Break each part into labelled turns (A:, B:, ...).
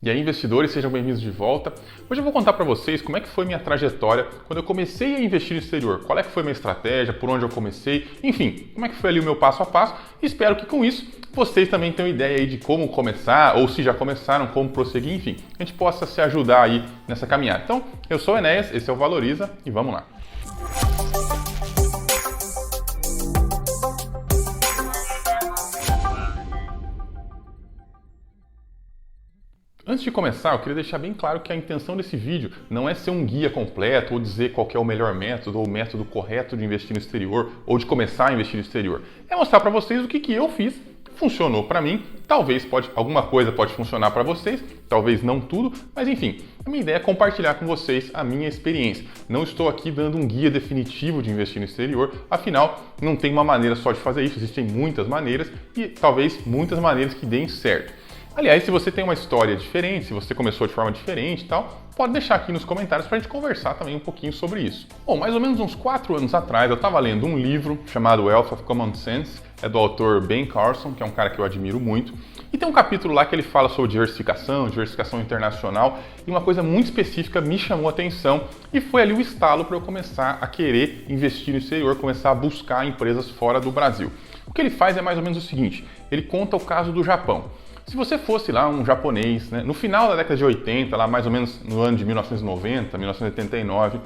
A: E aí, investidores, sejam bem-vindos de volta. Hoje eu vou contar para vocês como é que foi minha trajetória quando eu comecei a investir no exterior. Qual é que foi minha estratégia, por onde eu comecei, enfim, como é que foi ali o meu passo a passo. E espero que com isso vocês também tenham ideia aí de como começar, ou se já começaram, como prosseguir, enfim, a gente possa se ajudar aí nessa caminhada. Então, eu sou o Enéas, esse é o Valoriza e vamos lá. Antes de começar, eu queria deixar bem claro que a intenção desse vídeo não é ser um guia completo ou dizer qual que é o melhor método ou o método correto de investir no exterior ou de começar a investir no exterior. É mostrar para vocês o que eu fiz, funcionou para mim, talvez alguma coisa pode funcionar para vocês, talvez não tudo, mas enfim, a minha ideia é compartilhar com vocês a minha experiência. Não estou aqui dando um guia definitivo de investir no exterior, afinal, não tem uma maneira só de fazer isso, existem muitas maneiras e talvez muitas maneiras que deem certo. Aliás, se você tem uma história diferente, se você começou de forma diferente e tal, pode deixar aqui nos comentários para a gente conversar também um pouquinho sobre isso. Bom, mais ou menos uns 4 anos atrás eu estava lendo um livro chamado Wealth of Common Sense, é do autor Ben Carson, que é um cara que eu admiro muito, e tem um capítulo lá que ele fala sobre diversificação internacional, e uma coisa muito específica me chamou a atenção e foi ali o estalo para eu começar a querer investir no exterior, começar a buscar empresas fora do Brasil. O que ele faz é mais ou menos o seguinte, ele conta o caso do Japão. Se você fosse lá um japonês, né, no final da década de 80, lá mais ou menos no ano de 1990, 1989,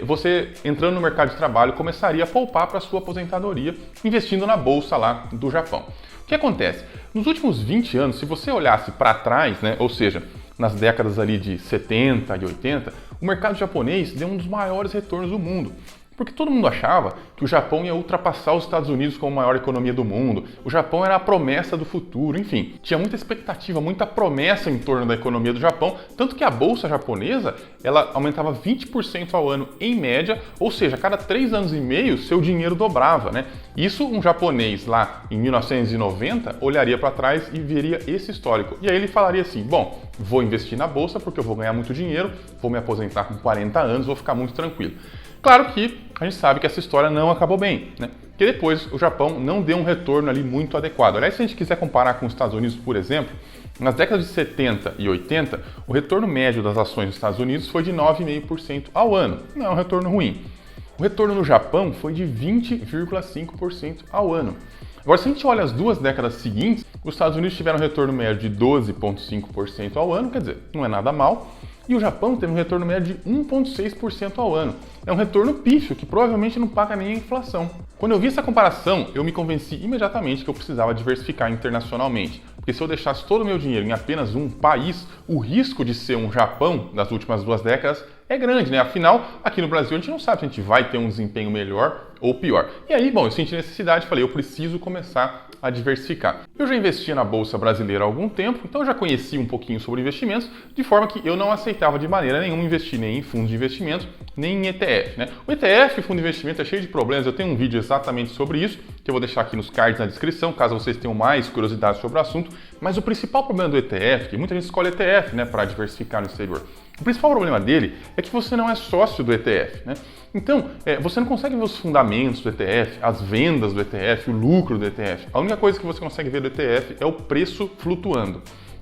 A: você entrando no mercado de trabalho começaria a poupar para a sua aposentadoria investindo na bolsa lá do Japão. O que acontece? Nos últimos 20 anos, se você olhasse para trás, né, ou seja, nas décadas ali de 70 e 80, o mercado japonês deu um dos maiores retornos do mundo. Porque todo mundo achava que o Japão ia ultrapassar os Estados Unidos como a maior economia do mundo. O Japão era a promessa do futuro, enfim. Tinha muita expectativa, muita promessa em torno da economia do Japão, tanto que a bolsa japonesa, ela aumentava 20% ao ano em média, ou seja, a cada 3 anos e meio seu dinheiro dobrava, né? Isso um japonês lá em 1990 olharia para trás e veria esse histórico. E aí ele falaria assim, bom, vou investir na bolsa porque eu vou ganhar muito dinheiro, vou me aposentar com 40 anos, vou ficar muito tranquilo. Claro que a gente sabe que essa história não acabou bem, né? Porque depois o Japão não deu um retorno ali muito adequado. Aliás, se a gente quiser comparar com os Estados Unidos, por exemplo, nas décadas de 70 e 80, o retorno médio das ações dos Estados Unidos foi de 9,5% ao ano. Não é um retorno ruim. O retorno no Japão foi de 20,5% ao ano. Agora, se a gente olha as 2 décadas seguintes, os Estados Unidos tiveram um retorno médio de 12,5% ao ano, quer dizer, não é nada mal. E o Japão teve um retorno médio de 1,6% ao ano. É um retorno pífio, que provavelmente não paga nem a inflação. Quando eu vi essa comparação, eu me convenci imediatamente que eu precisava diversificar internacionalmente. Porque se eu deixasse todo o meu dinheiro em apenas um país, o risco de ser um Japão das últimas 2 décadas é grande, né? Afinal, aqui no Brasil a gente não sabe se a gente vai ter um desempenho melhor ou pior. E aí, bom, eu senti necessidade, falei, eu preciso começar a diversificar. Eu já investia na Bolsa Brasileira há algum tempo, então eu já conhecia um pouquinho sobre investimentos, de forma que eu não aceitava de maneira nenhuma investir nem em fundos de investimento, nem em ETF, né? O ETF, fundo de investimento, é cheio de problemas, eu tenho um vídeo exatamente sobre isso, que eu vou deixar aqui nos cards na descrição, caso vocês tenham mais curiosidade sobre o assunto, mas o principal problema do ETF, que muita gente escolhe ETF, né, para diversificar no exterior, o principal problema dele é que você não é sócio do ETF, né? Então, você não consegue ver os fundamentos do ETF, as vendas do ETF, o lucro do ETF. A única coisa que você consegue ver do ETF é o preço flutuando.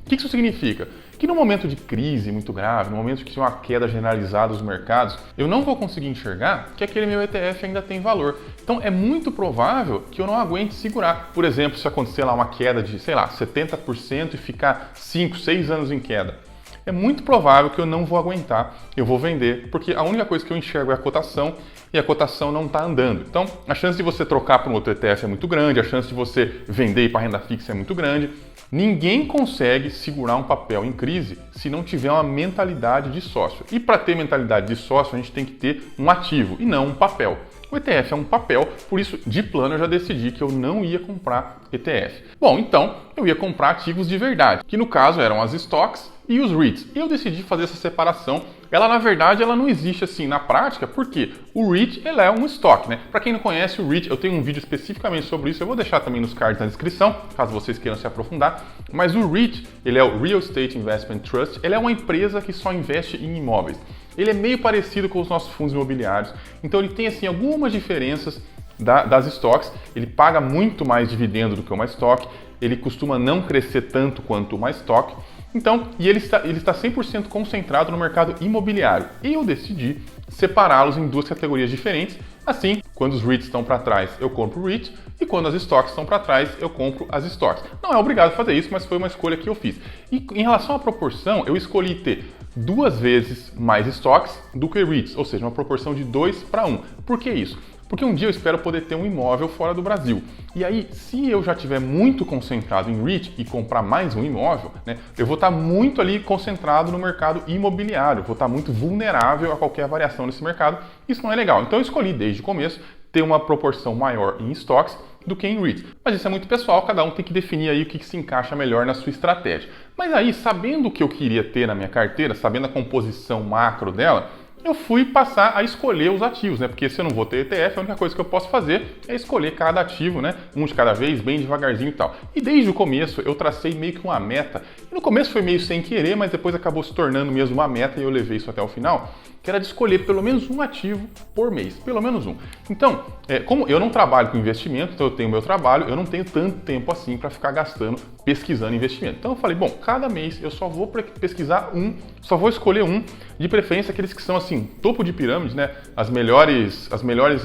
A: O que isso significa? Que no momento de crise muito grave, no momento que tem uma queda generalizada dos mercados, eu não vou conseguir enxergar que aquele meu ETF ainda tem valor. Então é muito provável que eu não aguente segurar. Por exemplo, se acontecer lá uma queda de, sei lá, 70% e ficar 5, 6 anos em queda. É muito provável que eu não vou aguentar, eu vou vender, porque a única coisa que eu enxergo é a cotação e a cotação não está andando. Então, a chance de você trocar para um outro ETF é muito grande, a chance de você vender e ir para renda fixa é muito grande. Ninguém consegue segurar um papel em crise se não tiver uma mentalidade de sócio. E para ter mentalidade de sócio, a gente tem que ter um ativo e não um papel. O ETF é um papel, por isso, de plano, eu já decidi que eu não ia comprar ETF. Bom, então, eu ia comprar ativos de verdade, que no caso eram as stocks e os REITs. E eu decidi fazer essa separação. Ela, na verdade, ela não existe assim na prática, porque o REIT ele é um estoque, né? Para quem não conhece o REIT, eu tenho um vídeo especificamente sobre isso, eu vou deixar também nos cards na descrição, caso vocês queiram se aprofundar. Mas o REIT, ele é o Real Estate Investment Trust, ele é uma empresa que só investe em imóveis. Ele é meio parecido com os nossos fundos imobiliários, então ele tem assim algumas diferenças das stocks. Ele paga muito mais dividendo do que uma stock, ele costuma não crescer tanto quanto uma stock. Então, e ele está 100% concentrado no mercado imobiliário. E eu decidi separá-los em duas categorias diferentes. Assim, quando os REITs estão para trás, eu compro o REIT, e quando as stocks estão para trás, eu compro as stocks. Não é obrigado a fazer isso, mas foi uma escolha que eu fiz. E em relação à proporção, eu escolhi ter 2 vezes mais stocks do que REITs, ou seja, uma proporção de 2 para 1. Por que isso? Porque um dia eu espero poder ter um imóvel fora do Brasil. E aí, se eu já estiver muito concentrado em REIT e comprar mais um imóvel, né, eu vou estar muito ali concentrado no mercado imobiliário, vou estar muito vulnerável a qualquer variação nesse mercado. Isso não é legal. Então eu escolhi desde o começo ter uma proporção maior em stocks do que em REITs. Mas isso é muito pessoal, cada um tem que definir aí o que se encaixa melhor na sua estratégia. Mas aí, sabendo o que eu queria ter na minha carteira, sabendo a composição macro dela, eu fui passar a escolher os ativos, né? Porque se eu não vou ter ETF, a única coisa que eu posso fazer é escolher cada ativo, né? Um de cada vez, bem devagarzinho e tal. E desde o começo eu tracei meio que uma meta. E no começo foi meio sem querer, mas depois acabou se tornando mesmo uma meta e eu levei isso até o final, que era de escolher pelo menos um ativo por mês, pelo menos um. Então, como eu não trabalho com investimento, então eu tenho meu trabalho, eu não tenho tanto tempo assim para ficar gastando pesquisando investimento. Então eu falei, bom, cada mês eu só vou pesquisar um, só vou escolher um, de preferência aqueles que são assim, topo de pirâmide, né? As melhores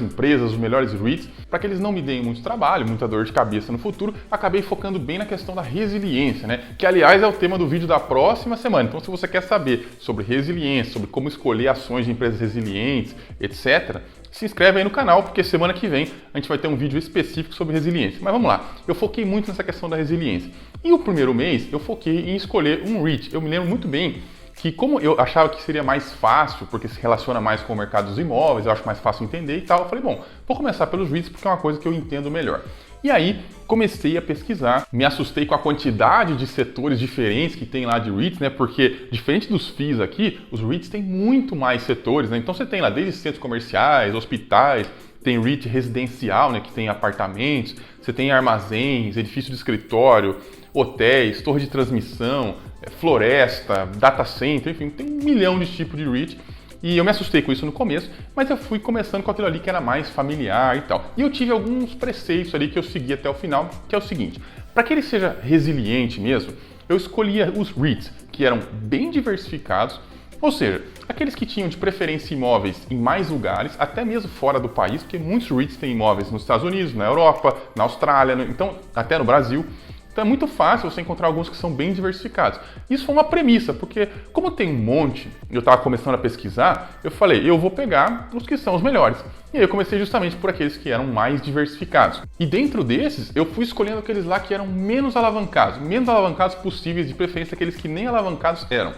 A: empresas, os melhores REITs, para que eles não me deem muito trabalho, muita dor de cabeça no futuro. Acabei focando bem na questão da resiliência, né? Que aliás é o tema do vídeo da próxima semana. Então se você quer saber sobre resiliência, sobre como escolher ações de empresas resilientes, etc., se inscreve aí no canal, porque semana que vem a gente vai ter um vídeo específico sobre resiliência. Mas vamos lá, eu foquei muito nessa questão da resiliência. E o primeiro mês eu foquei em escolher um REIT. Eu me lembro muito bem que como eu achava que seria mais fácil, porque se relaciona mais com o mercado dos imóveis, eu acho mais fácil entender e tal, eu falei, bom, vou começar pelos REITs porque é uma coisa que eu entendo melhor. E aí comecei a pesquisar, me assustei com a quantidade de setores diferentes que tem lá de REITs, né? Porque diferente dos FIIs aqui, os REITs têm muito mais setores, né? Então você tem lá desde centros comerciais, hospitais, tem REIT residencial, né? Que tem apartamentos, você tem armazéns, edifício de escritório, hotéis, torre de transmissão, floresta, data center, enfim, tem 1 milhão de tipos de REIT. E eu me assustei com isso no começo, mas eu fui começando com aquilo ali que era mais familiar e tal. E eu tive alguns preceitos ali que eu segui até o final, que é o seguinte: para que ele seja resiliente mesmo, eu escolhia os REITs, que eram bem diversificados, ou seja, aqueles que tinham de preferência imóveis em mais lugares, até mesmo fora do país, porque muitos REITs têm imóveis nos Estados Unidos, na Europa, na Austrália, então até no Brasil. Então é muito fácil você encontrar alguns que são bem diversificados. Isso foi uma premissa, porque como tem um monte, eu estava começando a pesquisar, eu falei, eu vou pegar os que são os melhores. E aí eu comecei justamente por aqueles que eram mais diversificados. E dentro desses, eu fui escolhendo aqueles lá que eram menos alavancados possíveis, de preferência aqueles que nem alavancados eram.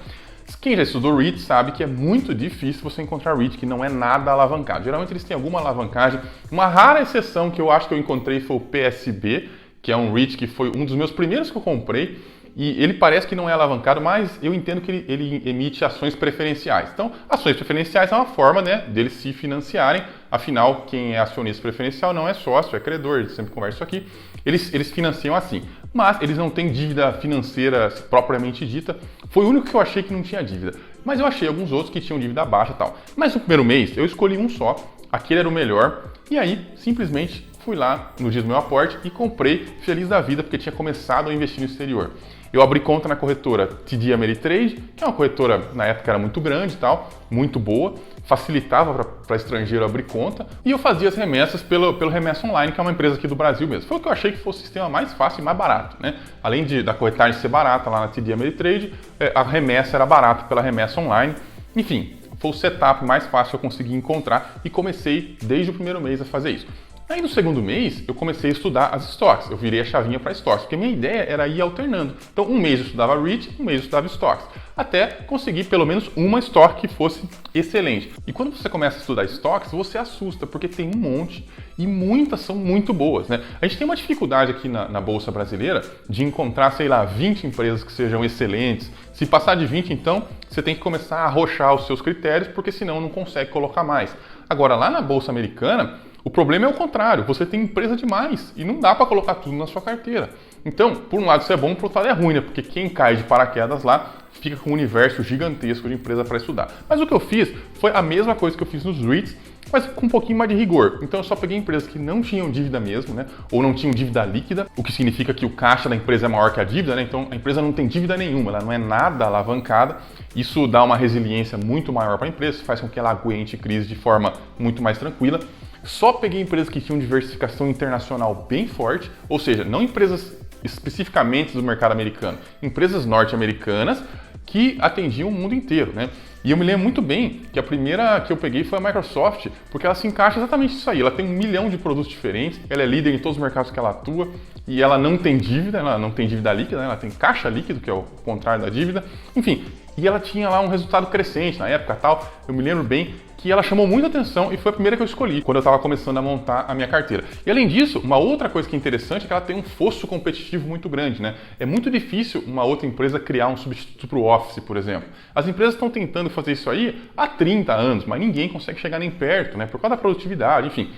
A: Quem já estudou REIT sabe que é muito difícil você encontrar REIT que não é nada alavancado. Geralmente eles têm alguma alavancagem. Uma rara exceção que eu acho que eu encontrei foi o PSB, que é um REIT que foi um dos meus primeiros que eu comprei, e ele parece que não é alavancado, mas eu entendo que ele emite ações preferenciais. Então, ações preferenciais é uma forma, né, deles se financiarem, afinal, quem é acionista preferencial não é sócio, é credor, eles sempre conversam isso aqui, eles financiam assim, mas eles não têm dívida financeira propriamente dita, foi o único que eu achei que não tinha dívida, mas eu achei alguns outros que tinham dívida baixa e tal. Mas no primeiro mês eu escolhi um só, aquele era o melhor, e aí simplesmente fui lá no dia do meu aporte e comprei feliz da vida porque tinha começado a investir no exterior. Eu abri conta na corretora TD Ameritrade, que é uma corretora na época era muito grande e tal, muito boa, facilitava para estrangeiro abrir conta, e eu fazia as remessas pelo Remessa Online, que é uma empresa aqui do Brasil mesmo. Foi o que eu achei que fosse o sistema mais fácil e mais barato, né? Além da corretagem ser barata lá na TD Ameritrade, a remessa era barata pela Remessa Online. Enfim, foi o setup mais fácil que eu consegui encontrar e comecei desde o primeiro mês a fazer isso. Aí no segundo mês eu comecei a estudar as stocks, eu virei a chavinha para stocks, porque a minha ideia era ir alternando. Então um mês eu estudava REIT, um mês eu estudava stocks, até conseguir pelo menos uma stock que fosse excelente. E quando você começa a estudar stocks, você assusta, porque tem um monte e muitas são muito boas, né? A gente tem uma dificuldade aqui na Bolsa Brasileira de encontrar, sei lá, 20 empresas que sejam excelentes. Se passar de 20, então, você tem que começar a arrochar os seus critérios, porque senão não consegue colocar mais. Agora, lá na Bolsa Americana, o problema é o contrário, você tem empresa demais e não dá para colocar tudo na sua carteira. Então, por um lado isso é bom, por outro lado é ruim, né? Porque quem cai de paraquedas lá fica com um universo gigantesco de empresa para estudar. Mas o que eu fiz foi a mesma coisa que eu fiz nos REITs, mas com um pouquinho mais de rigor. Então eu só peguei empresas que não tinham dívida mesmo, né? Ou não tinham dívida líquida, o que significa que o caixa da empresa é maior que a dívida, né? Então a empresa não tem dívida nenhuma, ela não é nada alavancada. Isso dá uma resiliência muito maior para a empresa, faz com que ela aguente crise de forma muito mais tranquila. Só peguei empresas que tinham diversificação internacional bem forte, ou seja, não empresas especificamente do mercado americano, empresas norte-americanas que atendiam o mundo inteiro, né? E eu me lembro muito bem que a primeira que eu peguei foi a Microsoft, porque ela se encaixa exatamente nisso aí. Ela tem 1 milhão de produtos diferentes, ela é líder em todos os mercados que ela atua e ela não tem dívida, ela não tem dívida líquida, né? Ela tem caixa líquido, que é o contrário da dívida. Enfim, e ela tinha lá um resultado crescente na época tal. Eu me lembro bem que ela chamou muita atenção e foi a primeira que eu escolhi quando eu estava começando a montar a minha carteira. E além disso, uma outra coisa que é interessante é que ela tem um fosso competitivo muito grande, né? É muito difícil uma outra empresa criar um substituto para o Office, por exemplo. As empresas estão tentando fazer isso aí há 30 anos, mas ninguém consegue chegar nem perto, né? Por causa da produtividade, enfim.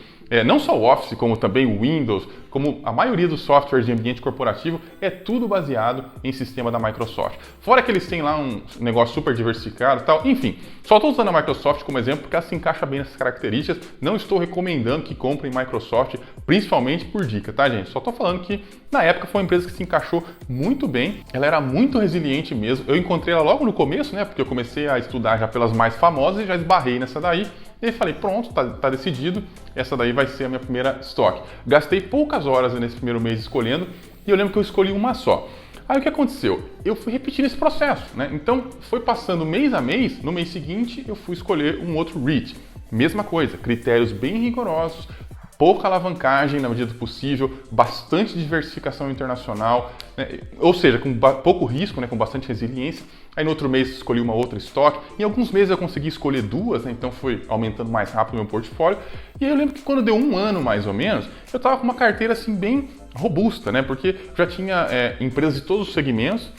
A: Não só o Office, como também o Windows, como a maioria dos softwares de ambiente corporativo, é tudo baseado em sistema da Microsoft. Fora que eles têm lá um negócio super diversificado e tal, enfim. Só estou usando a Microsoft como exemplo porque ela se encaixa bem nessas características. Não estou recomendando que comprem Microsoft, principalmente por dica, tá, gente? Só estou falando que na época foi uma empresa que se encaixou muito bem, ela era muito resiliente mesmo. Eu encontrei ela logo no começo, né? Porque eu comecei a estudar já pelas mais famosas e já esbarrei nessa daí. E aí falei, pronto, tá decidido, essa daí vai ser a minha primeira estoque. Gastei poucas horas nesse primeiro mês escolhendo e eu lembro que eu escolhi uma só. Aí o que aconteceu? Eu fui repetindo esse processo, né? Então foi passando mês a mês, no mês seguinte eu fui escolher um outro REIT. Mesma coisa, critérios bem rigorosos, pouca alavancagem na medida do possível, bastante diversificação internacional, né? Ou seja, com pouco risco, né? Com bastante resiliência. Aí no outro mês escolhi uma outra estoque. Em alguns meses eu consegui escolher duas, né? Então foi aumentando mais rápido o meu portfólio. E aí eu lembro que quando deu um ano mais ou menos, eu estava com uma carteira assim bem robusta, né? Porque já tinha empresas de todos os segmentos,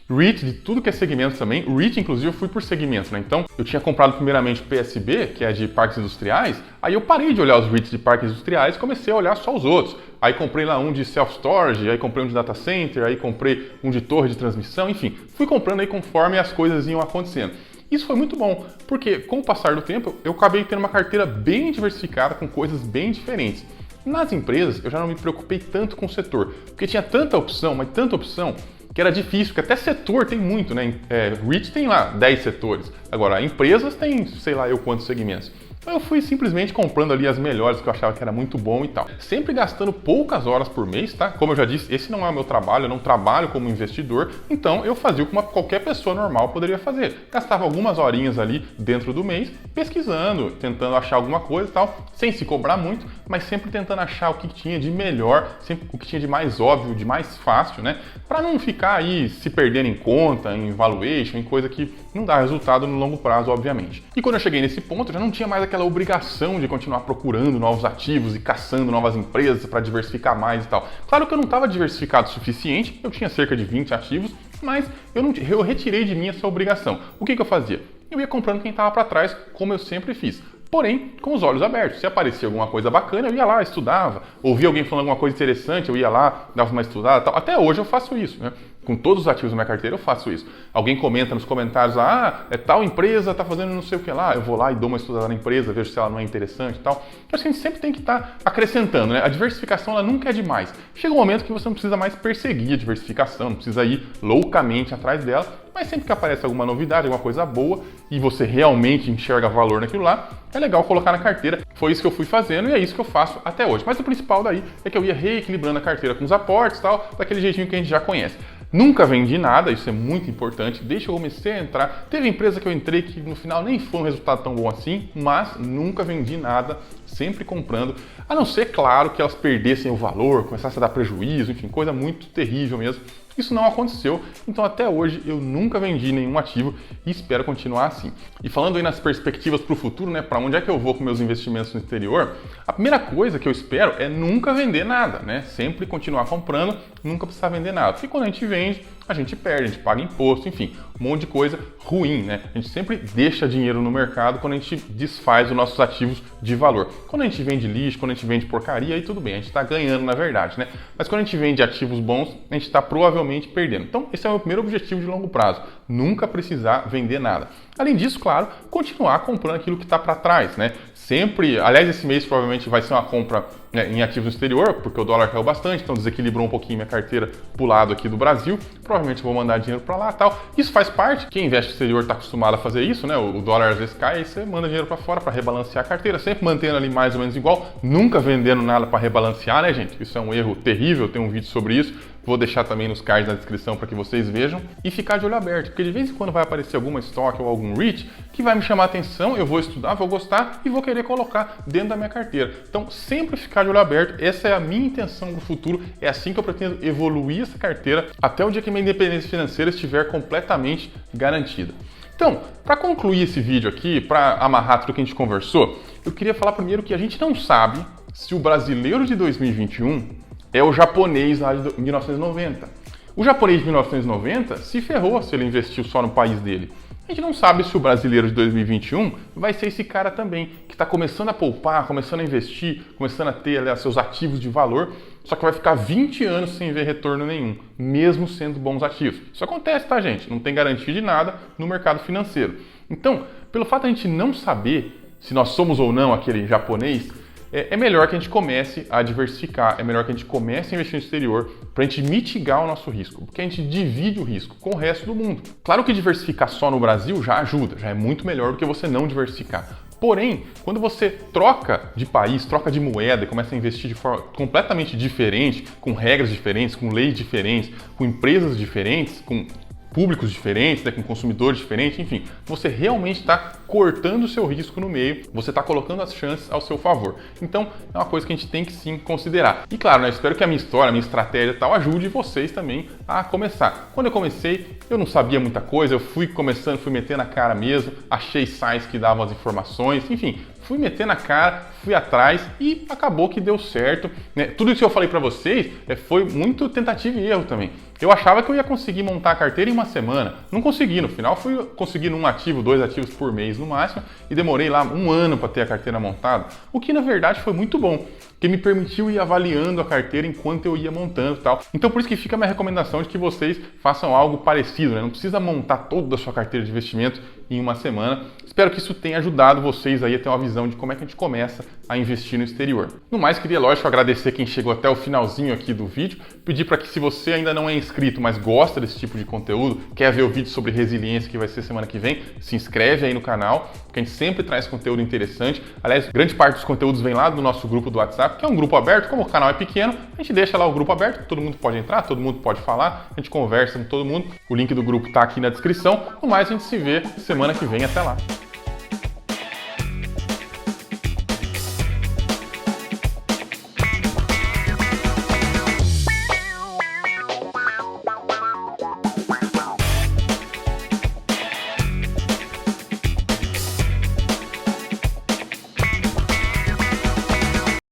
A: REIT de tudo que é segmento também. O REIT, inclusive, eu fui por segmentos, né? Então, eu tinha comprado primeiramente o PSB, que é de parques industriais, aí eu parei de olhar os REITs de parques industriais e comecei a olhar só os outros. Aí comprei lá um de self-storage, aí comprei um de data center, aí comprei um de torre de transmissão, enfim. Fui comprando aí conforme as coisas iam acontecendo. Isso foi muito bom, porque com o passar do tempo, eu acabei tendo uma carteira bem diversificada, com coisas bem diferentes. Nas empresas, eu já não me preocupei tanto com o setor, porque tinha tanta opção, mas tanta opção, que era difícil, porque até setor tem muito, né? REIT tem lá 10 setores. Agora, empresas tem, sei lá eu quantos segmentos. Então eu fui simplesmente comprando ali as melhores que eu achava que era muito bom e tal. Sempre gastando poucas horas por mês, tá? Como eu já disse, esse não é o meu trabalho, eu não trabalho como investidor, então eu fazia o que qualquer pessoa normal poderia fazer. Gastava algumas horinhas ali dentro do mês, pesquisando, tentando achar alguma coisa e tal, sem se cobrar muito, mas sempre tentando achar o que tinha de melhor, sempre o que tinha de mais óbvio, de mais fácil, né? Para não ficar aí se perdendo em conta, em valuation, em coisa que não dá resultado no longo prazo, obviamente. E quando eu cheguei nesse ponto, eu já não tinha mais aquela obrigação de continuar procurando novos ativos e caçando novas empresas para diversificar mais e tal. Claro que eu não estava diversificado o suficiente, eu tinha cerca de 20 ativos, mas eu retirei de mim essa obrigação. O que eu fazia? Eu ia comprando quem estava para trás, como eu sempre fiz. Porém, com os olhos abertos. Se aparecia alguma coisa bacana, eu ia lá, estudava. Ouvia alguém falando alguma coisa interessante, eu ia lá, dava uma estudada e tal. Até hoje eu faço isso, né? Com todos os ativos da minha carteira eu faço isso. Alguém comenta nos comentários, tal empresa está fazendo não sei o que lá. Eu vou lá e dou uma estudada na empresa, vejo se ela não é interessante e tal. Eu acho que a gente sempre tem que estar acrescentando, né? A diversificação ela nunca é demais. Chega um momento que você não precisa mais perseguir a diversificação, não precisa ir loucamente atrás dela, mas sempre que aparece alguma novidade, alguma coisa boa e você realmente enxerga valor naquilo lá, é legal colocar na carteira. Foi isso que eu fui fazendo e é isso que eu faço até hoje. Mas o principal daí é que eu ia reequilibrando a carteira com os aportes e tal, daquele jeitinho que a gente já conhece. Nunca vendi nada, isso é muito importante. Desde que eu comecei a entrar, teve empresa que eu entrei que no final nem foi um resultado tão bom assim, mas nunca vendi nada, sempre comprando. A não ser, claro, que elas perdessem o valor, começassem a dar prejuízo, enfim, coisa muito terrível mesmo. Isso não aconteceu, então até hoje eu nunca vendi nenhum ativo e espero continuar assim. E falando aí nas perspectivas para o futuro, né, para onde é que eu vou com meus investimentos no exterior, a primeira coisa que eu espero é nunca vender nada, né? Sempre continuar comprando, nunca precisar vender nada. Porque quando a gente vende, a gente perde, a gente paga imposto, enfim, um monte de coisa ruim, né? A gente sempre deixa dinheiro no mercado quando a gente desfaz os nossos ativos de valor. Quando a gente vende lixo, quando a gente vende porcaria, aí tudo bem, a gente está ganhando na verdade, né? Mas quando a gente vende ativos bons, a gente está provavelmente perdendo. Então, esse é o meu primeiro objetivo de longo prazo, nunca precisar vender nada. Além disso, claro, continuar comprando aquilo que está para trás, né? Sempre, aliás, esse mês provavelmente vai ser uma compra, né, em ativos no exterior, porque o dólar caiu bastante, então desequilibrou um pouquinho minha carteira pro lado aqui do Brasil. Provavelmente vou mandar dinheiro para lá e tal. Isso faz parte, quem investe no exterior está acostumado a fazer isso, né? O dólar às vezes cai e você manda dinheiro para fora para rebalancear a carteira, sempre mantendo ali mais ou menos igual, nunca vendendo nada para rebalancear, né, gente? Isso é um erro terrível, tem um vídeo sobre isso. Vou deixar também nos cards na descrição para que vocês vejam e ficar de olho aberto, porque de vez em quando vai aparecer alguma estoque ou algum REIT que vai me chamar a atenção, eu vou estudar, vou gostar e vou querer colocar dentro da minha carteira. Então, sempre ficar de olho aberto, essa é a minha intenção no futuro, é assim que eu pretendo evoluir essa carteira até o dia que minha independência financeira estiver completamente garantida. Então, para concluir esse vídeo aqui, para amarrar tudo que a gente conversou, eu queria falar primeiro que a gente não sabe se o brasileiro de 2021 é o japonês lá de 1990. O japonês de 1990 se ferrou se ele investiu só no país dele. A gente não sabe se o brasileiro de 2021 vai ser esse cara também, que está começando a poupar, começando a investir, começando a ter ali, seus ativos de valor, só que vai ficar 20 anos sem ver retorno nenhum, mesmo sendo bons ativos. Isso acontece, tá, gente? Não tem garantia de nada no mercado financeiro. Então, pelo fato de a gente não saber se nós somos ou não aquele japonês, é melhor que a gente comece a diversificar, é melhor que a gente comece a investir no exterior para a gente mitigar o nosso risco, porque a gente divide o risco com o resto do mundo. Claro que diversificar só no Brasil já ajuda, já é muito melhor do que você não diversificar. Porém, quando você troca de país, troca de moeda e começa a investir de forma completamente diferente, com regras diferentes, com leis diferentes, com empresas diferentes, com públicos diferentes, né, com consumidores diferentes, enfim, você realmente está cortando o seu risco no meio, você está colocando as chances ao seu favor. Então, é uma coisa que a gente tem que sim considerar. E claro, né, espero que a minha história, a minha estratégia e tal ajude vocês também a começar. Quando eu comecei, eu não sabia muita coisa, eu fui começando, fui metendo a cara mesmo, achei sites que davam as informações, enfim, fui metendo a cara, fui atrás e acabou que deu certo, né? Tudo isso que eu falei para vocês foi muito tentativa e erro também. Eu achava que eu ia conseguir montar a carteira em uma semana, não consegui, no final fui conseguindo um ativo, 2 ativos por mês no máximo e demorei lá 1 ano para ter a carteira montada, o que na verdade foi muito bom, que me permitiu ir avaliando a carteira enquanto eu ia montando e tal. Então por isso que fica a minha recomendação de que vocês façam algo parecido, né? Não precisa montar toda a sua carteira de investimento em uma semana. Espero que isso tenha ajudado vocês aí a ter uma visão de como é que a gente começa a investir no exterior. No mais, queria, lógico, agradecer quem chegou até o finalzinho aqui do vídeo, pedir para que se você ainda não é inscrito, mas gosta desse tipo de conteúdo, quer ver o vídeo sobre resiliência que vai ser semana que vem, se inscreve aí no canal, porque a gente sempre traz conteúdo interessante. Aliás, grande parte dos conteúdos vem lá do nosso grupo do WhatsApp, que é um grupo aberto, como o canal é pequeno, a gente deixa lá o grupo aberto, todo mundo pode entrar, todo mundo pode falar, a gente conversa com todo mundo, o link do grupo está aqui na descrição. No mais, a gente se vê semana que vem, até lá.